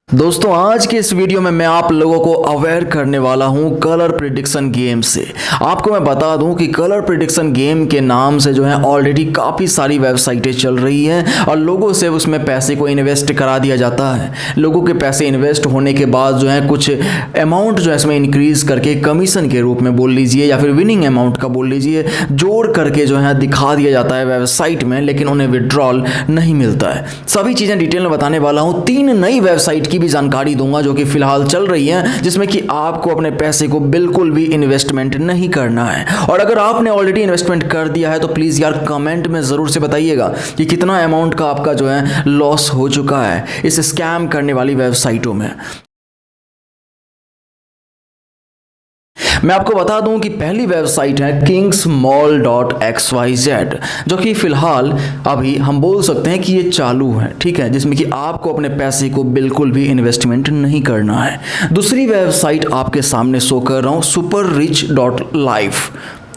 दोस्तों आज के इस वीडियो में मैं आप लोगों को अवेयर करने वाला हूं कलर प्रिडिक्शन गेम से। आपको मैं बता दूं कि कलर प्रिडिक्शन गेम के नाम से जो है ऑलरेडी काफ़ी सारी वेबसाइटें चल रही हैं और लोगों से उसमें पैसे को इन्वेस्ट करा दिया जाता है। लोगों के पैसे इन्वेस्ट होने के बाद जो है कुछ अमाउंट जो है इसमें इंक्रीज करके कमीशन के रूप में बोल लीजिए या फिर विनिंग अमाउंट का बोल लीजिए, जोड़ करके जो है दिखा दिया जाता है वेबसाइट में, लेकिन उन्हें विड्रॉल नहीं मिलता है। सभी चीज़ें डिटेल में बताने वाला हूँ। 3 नई वेबसाइट भी जानकारी दूंगा जो कि फिलहाल चल रही है, जिसमें कि आपको अपने पैसे को बिल्कुल भी इन्वेस्टमेंट नहीं करना है। और अगर आपने ऑलरेडी इन्वेस्टमेंट कर दिया है तो प्लीज यार कमेंट में जरूर से बताइएगा कि कितना अमाउंट का आपका जो है लॉस हो चुका है इस स्कैम करने वाली वेबसाइटों में। मैं आपको बता दूं कि पहली वेबसाइट है kingsmall.xyz, जो कि फिलहाल अभी हम बोल सकते हैं कि ये चालू है, ठीक है, जिसमें कि आपको अपने पैसे को बिल्कुल भी इन्वेस्टमेंट नहीं करना है। दूसरी वेबसाइट आपके सामने शो कर रहा हूं superrich.life।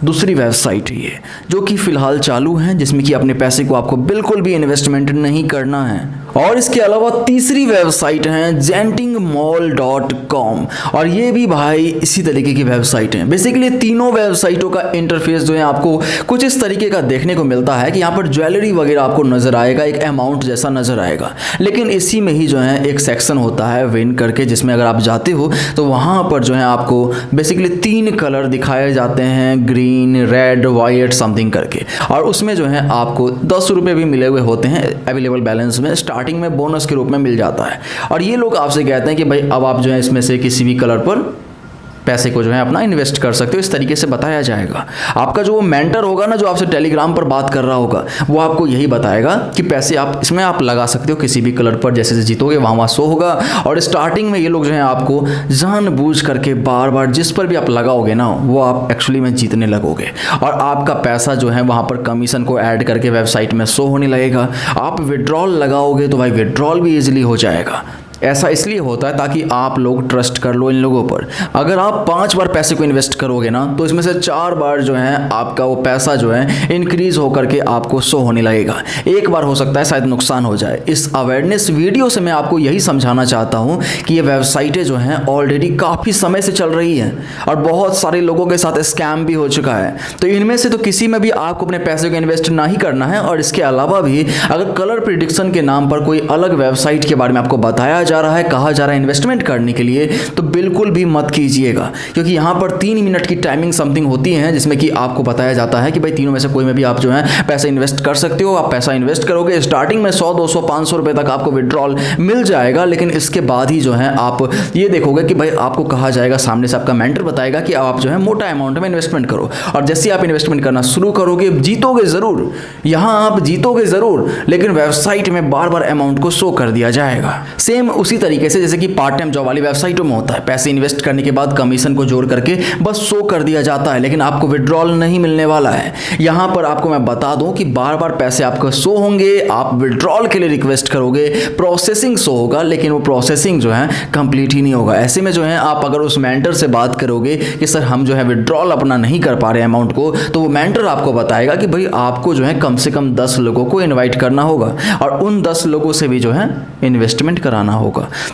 दूसरी वेबसाइट है ये जो कि फिलहाल चालू है, जिसमें कि अपने पैसे को आपको बिल्कुल भी इन्वेस्टमेंट नहीं करना है। और इसके अलावा तीसरी वेबसाइट है gentingmall.com, और ये भी भाई इसी तरीके की वेबसाइट है। बेसिकली तीनों वेबसाइटों का इंटरफेस जो है आपको कुछ इस तरीके का देखने को मिलता है कि यहाँ पर ज्वेलरी वगैरह आपको नजर आएगा, एक अमाउंट जैसा नजर आएगा, लेकिन इसी में ही जो है एक सेक्शन होता है विन करके, जिसमें अगर आप जाते हो तो वहाँ पर जो है आपको बेसिकली 3 कलर दिखाए जाते हैं, ग्रीन, रेड, वाइट समथिंग करके, और उसमें जो है आपको 10 रुपये भी मिले हुए होते हैं अवेलेबल बैलेंस में, स्टार्टिंग में बोनस के रूप में मिल जाता है। और ये लोग आपसे कहते हैं कि भाई अब आप जो है इसमें से किसी भी कलर पर पैसे को जो है अपना इन्वेस्ट कर सकते हो, इस तरीके से बताया जाएगा। आपका जो मेंटर होगा ना, जो आपसे टेलीग्राम पर बात कर रहा होगा, वो आपको यही बताएगा कि पैसे आप इसमें आप लगा सकते हो किसी भी कलर पर, जैसे जीतोगे वहाँ शो होगा। और स्टार्टिंग में ये लोग जो है आपको जानबूझ करके बार बार जिस पर भी आप लगाओगे ना, वो आप एक्चुअली में जीतने लगोगे, और आपका पैसा जो है वहाँ पर कमीशन को ऐड करके वेबसाइट में शो होने लगेगा। आप विड्रॉल लगाओगे तो भाई विड्रॉल भी ईजिली हो जाएगा। ऐसा इसलिए होता है ताकि आप लोग ट्रस्ट कर लो इन लोगों पर। अगर आप 5 बार पैसे को इन्वेस्ट करोगे ना, तो इसमें से 4 बार जो है आपका वो पैसा जो है इंक्रीज होकर के आपको शो होने लगेगा। एक बार हो सकता है शायद नुकसान हो जाए। इस अवेयरनेस वीडियो से मैं आपको यही समझाना चाहता हूँ कि ये वेबसाइटें जो हैं ऑलरेडी काफ़ी समय से चल रही हैं और बहुत सारे लोगों के साथ स्कैम भी हो चुका है। तो इनमें से तो किसी में भी आपको अपने पैसे को इन्वेस्ट ना ही करना है। और इसके अलावा भी अगर कलर प्रिडिक्शन के नाम पर कोई अलग वेबसाइट के बारे में आपको बताया जा रहा है, कहा जा रहा है इन्वेस्टमेंट करने के लिए, तो बिल्कुल भी मत कीजिएगा, क्योंकि यहाँ पर 3 मिनट की टाइमिंग समथिंग होती है, जिसमें कि आपको बताया जाता है कि भाई तीनों में से कोई में भी आप जो है पैसा इन्वेस्ट कर सकते हो। आप पैसा इन्वेस्ट करोगे, स्टार्टिंग में 100, 200, 500 रुपए तक आपको विड्रॉल मिल जाएगा, लेकिन इसके बाद ही जो है आप ये देखोगे कि भाई आपको कहा जाएगा, सामने से आपका मेंटर बताएगा कि आप जो है मोटा अमाउंट में इन्वेस्टमेंट करो। और जैसे आप इन्वेस्टमेंट करना शुरू करोगे, जीतोगे जरूर, यहाँ आप जीतोगे जरूर, लेकिन वेबसाइट में बार बार अमाउंट को शो कर दिया जाएगा। सेम उसी तरीके से जैसे कि पार्ट टाइम जॉब वाली वेबसाइटों में होता है, पैसे इन्वेस्ट करने के बाद कमीशन को जोड़ करके बस शो कर दिया जाता है, लेकिन आपको विड्रॉल नहीं मिलने वाला है। यहां पर आपको मैं बता दूं कि बार बार पैसे आपको शो होंगे, आप विड्रॉल के लिए रिक्वेस्ट करोगे, प्रोसेसिंग शो होगा, लेकिन वो प्रोसेसिंग जो है कंप्लीट ही नहीं होगा। ऐसे में जो है आप अगर उस मेंटर से बात करोगे कि सर हम जो है विड्रॉल अपना नहीं कर पा रहे अमाउंट को, तो वो मेंटर आपको बताएगा कि भाई आपको जो है कम से कम 10 लोगों को इन्वाइट करना होगा और उन 10 लोगों से भी जो है इन्वेस्टमेंट कराना होगा।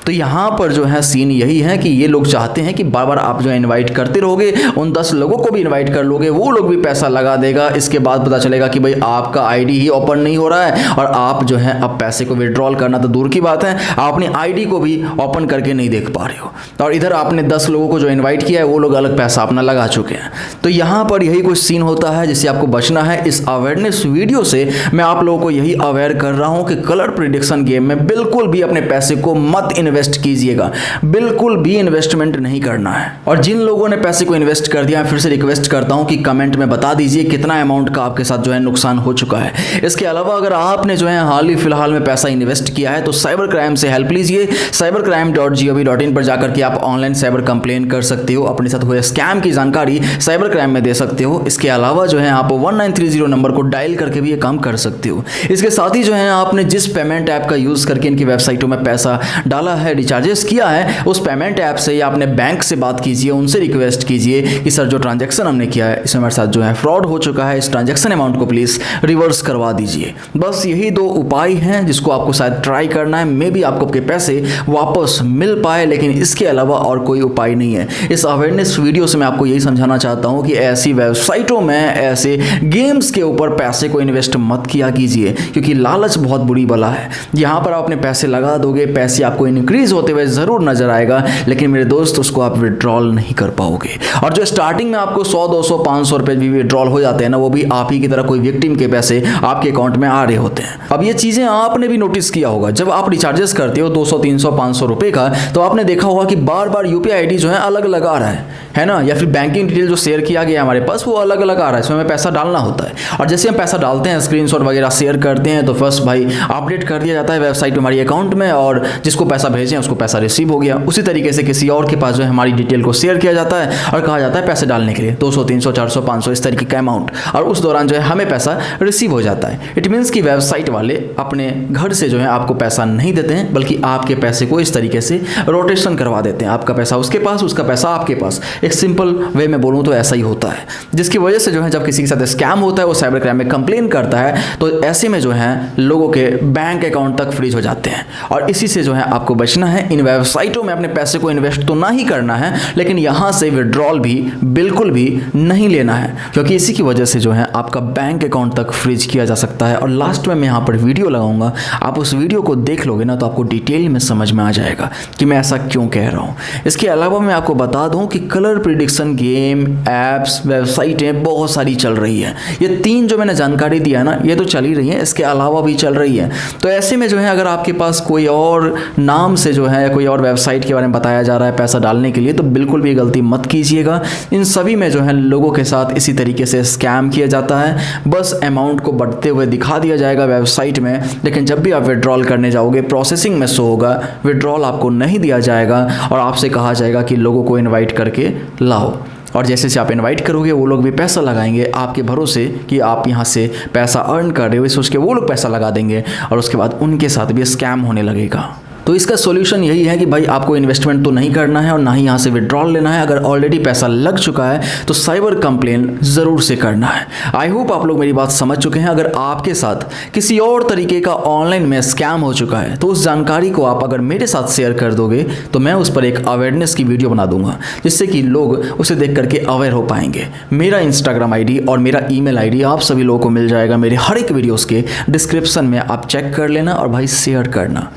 तो यहाँ पर जो है सीन यही है कि ये लोग चाहते हैं कि बार बार आप जो है इनवाइट करते रहोगे, उन 10 लोगों को भी इनवाइट कर लोगे, वो लोग भी पैसा लगा देगा। इसके बाद पता चलेगा कि भाई आपका आईडी ही ओपन नहीं हो रहा है और आप जो है अब पैसे को विड्रॉल करना तो दूर की बात है, आप अपनी आईडी को भी ओपन करके नहीं देख पा रहे हो, और इधर आपने 10 लोगों को जो इन्वाइट किया है वो लोग अलग पैसा अपना लगा चुके हैं। तो यहाँ पर यही कुछ सीन होता है जिससे आपको बचना है। इस अवेयरनेस वीडियो से मैं आप लोगों को यही अवेयर कर रहा हूँ कि कलर प्रिडिक्शन गेम में बिल्कुल भी अपने पैसे को मत इन्वेस्ट कीजिएगा, बिल्कुल भी इन्वेस्टमेंट नहीं करना है। और जिन लोगों ने पैसे को इन्वेस्ट कर दिया, फिर से रिक्वेस्ट करता हूं कि कमेंट में बता दीजिए कितना अमाउंट का आपके साथ जो है नुकसान हो चुका है। इसके अलावा अगर आपने जो है हाल ही फिलहाल में पैसा इन्वेस्ट किया है तो साइबर क्राइम से हेल्प लीजिए। cybercrime.gov.in पर जाकर के आप ऑनलाइन साइबर कंप्लेन कर सकते हो, अपने साथ हुए स्कैम की जानकारी साइबर क्राइम में दे सकते हो। इसके अलावा जो है आप 1930 नंबर को डायल करके भी ये काम कर सकते हो। इसके साथ ही जो है आपने जिस पेमेंट ऐप का यूज करके इनकी वेबसाइटों में पैसा डाला है, रिचार्जेस किया है, उस पेमेंट ऐप से या अपने बैंक से बात कीजिए, उनसे रिक्वेस्ट कीजिए कि सर जो ट्रांजैक्शन हमने किया है इसमें हमारे साथ जो है फ्रॉड हो चुका है, इस ट्रांजैक्शन अमाउंट को प्लीज़ रिवर्स करवा दीजिए। बस यही 2 उपाय हैं जिसको आपको शायद ट्राई करना है, मे बी आपको आपके पैसे वापस मिल पाए, लेकिन इसके अलावा और कोई उपाय नहीं है। इस अवेयरनेस वीडियो से मैं आपको यही समझाना चाहता हूँ कि ऐसी वेबसाइटों में, ऐसे गेम्स के ऊपर पैसे को इन्वेस्ट मत किया कीजिए, क्योंकि लालच बहुत बुरी बला है। यहाँ पर आप अपने पैसे लगा दोगे, पैसे आपको इंक्रीज होते हुए ज़रूर नजर आएगा, लेकिन मेरे दोस्त उसको आप विड्रॉल नहीं कर पाओगे। और जो स्टार्टिंग में आपको 100, 200, 500 रुपये भी विड्रॉल हो जाते हैं ना, वो भी आप ही की तरह कोई विक्टिम के पैसे आपके अकाउंट में आ रहे होते हैं। अब ये चीज़ें आपने भी नोटिस किया होगा, जब आप रिचार्जेस करते हो 200, 300, 500 रुपये का, तो आपने देखा होगा कि बार बार यूपीआई आईडी जो है अलग अलग आ रहा है ना, या फिर बैंकिंग डिटेल जो शेयर किया गया हमारे पास वो अलग अलग आ रहा है, इसमें हमें पैसा डालना होता है। और जैसे हम पैसा डालते हैं, स्क्रीनशॉट वगैरह शेयर करते हैं, तो फर्स्ट भाई अपडेट कर दिया जाता है वेबसाइट हमारी अकाउंट में, और जिसको पैसा भेजें उसको पैसा रिसीव हो गया। उसी तरीके से किसी और के पास जो है हमारी डिटेल को शेयर किया जाता है और कहा जाता है पैसे डालने के लिए 200, 300, 400, 500 इस तरीके का अमाउंट, और उस दौरान जो है हमें पैसा रिसीव हो जाता है। इट मीन्स कि वेबसाइट वाले अपने घर से जो है आपको पैसा नहीं देते हैं, बल्कि आपके पैसे को इस तरीके से रोटेशन करवा देते हैं। आपका पैसा उसके पास, उसका पैसा आपके पास। एक सिंपल वे में बोलूँ तो ऐसा ही होता है, जिसकी वजह से जो है जब किसी के साथ स्कैम होता है, वो साइबर क्राइम में कंप्लेन करता है, तो ऐसे में जो है लोगों के बैंक अकाउंट तक फ्रीज हो जाते हैं। और इसी से जो है आपको बचना है। इन वेबसाइटों में अपने पैसे को इन्वेस्ट तो ना ही करना है, लेकिन यहाँ से विड्रॉल भी बिल्कुल भी नहीं लेना है, क्योंकि इसी की वजह से जो है आपका बैंक अकाउंट तक फ्रीज किया जा सकता है। और लास्ट में मैं यहाँ पर वीडियो लगाऊंगा, आप उस वीडियो को देख लोगे ना तो आपको डिटेल में समझ में आ जाएगा कि मैं ऐसा क्यों कह रहा हूँ। इसके अलावा मैं आपको बता दूँ कि कलर प्रिडिक्शन गेम, ऐप्स, वेबसाइटें बहुत सारी चल रही है। ये 3 जो मैंने जानकारी दिया ना, ये तो चल ही रही है, इसके अलावा भी चल रही है। तो ऐसे में जो है अगर आपके पास कोई और नाम से जो है कोई और वेबसाइट के बारे में बताया जा रहा है पैसा डालने के लिए, तो बिल्कुल भी गलती मत कीजिएगा। इन सभी में जो है लोगों के साथ इसी तरीके से स्कैम किया जाता है। बस अमाउंट को बढ़ते हुए दिखा दिया जाएगा वेबसाइट में, लेकिन जब भी आप विड्रॉल करने जाओगे प्रोसेसिंग में शो होगा, विड्रॉल आपको नहीं दिया जाएगा और आपसे कहा जाएगा कि लोगों को इन्वाइट करके लाओ। और जैसे से आप इनवाइट करोगे वो लोग भी पैसा लगाएंगे आपके भरोसे कि आप यहाँ से पैसा अर्न कर रहे हो, सोच के वो लोग पैसा लगा देंगे और उसके बाद उनके साथ भी स्कैम होने लगेगा। तो इसका सॉल्यूशन यही है कि भाई आपको इन्वेस्टमेंट तो नहीं करना है और ना ही यहाँ से विड्रॉल लेना है। अगर ऑलरेडी पैसा लग चुका है तो साइबर कंप्लेन ज़रूर से करना है। आई होप आप लोग मेरी बात समझ चुके हैं। अगर आपके साथ किसी और तरीके का ऑनलाइन में स्कैम हो चुका है तो उस जानकारी को आप अगर मेरे साथ शेयर कर दोगे तो मैं उस पर एक अवेयरनेस की वीडियो बना दूंगा, जिससे कि लोग उसे देख करके अवेयर हो पाएंगे। मेरा इंस्टाग्राम ID और मेरा ईमेल ID आप सभी लोगों को मिल जाएगा मेरे हर एक वीडियोज़ के डिस्क्रिप्शन में। आप चेक कर लेना और भाई शेयर करना।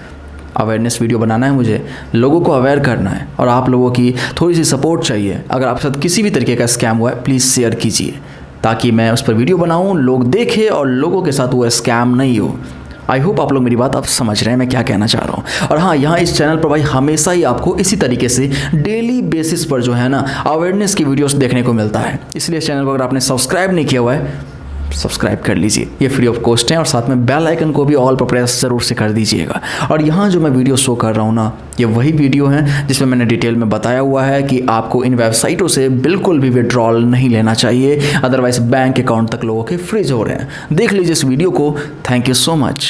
अवेयरनेस वीडियो बनाना है मुझे, लोगों को अवेयर करना है और आप लोगों की थोड़ी सी सपोर्ट चाहिए। अगर आपके साथ किसी भी तरीके का स्कैम हुआ है प्लीज़ शेयर कीजिए, ताकि मैं उस पर वीडियो बनाऊं, लोग देखें और लोगों के साथ वो स्कैम नहीं हो। आई होप आप लोग मेरी बात आप समझ रहे हैं मैं क्या कहना चाह रहा हूँ। और हाँ, यहाँ इस चैनल पर भाई हमेशा ही आपको इसी तरीके से डेली बेसिस पर जो है ना अवेयरनेस की वीडियोस देखने को मिलता है। इसलिए इस चैनल को अगर आपने सब्सक्राइब नहीं किया हुआ है सब्सक्राइब कर लीजिए, ये फ्री ऑफ कॉस्ट है। और साथ में बेल आइकन को भी ऑल पर प्रेस ज़रूर से कर दीजिएगा। और यहाँ जो मैं वीडियो शो कर रहा हूँ ना, ये वही वीडियो है जिसमें मैंने डिटेल में बताया हुआ है कि आपको इन वेबसाइटों से बिल्कुल भी विड्रॉल नहीं लेना चाहिए, अदरवाइज बैंक अकाउंट तक लोगों के फ्रीज हो रहे हैं। देख लीजिए इस वीडियो को। Thank you so much.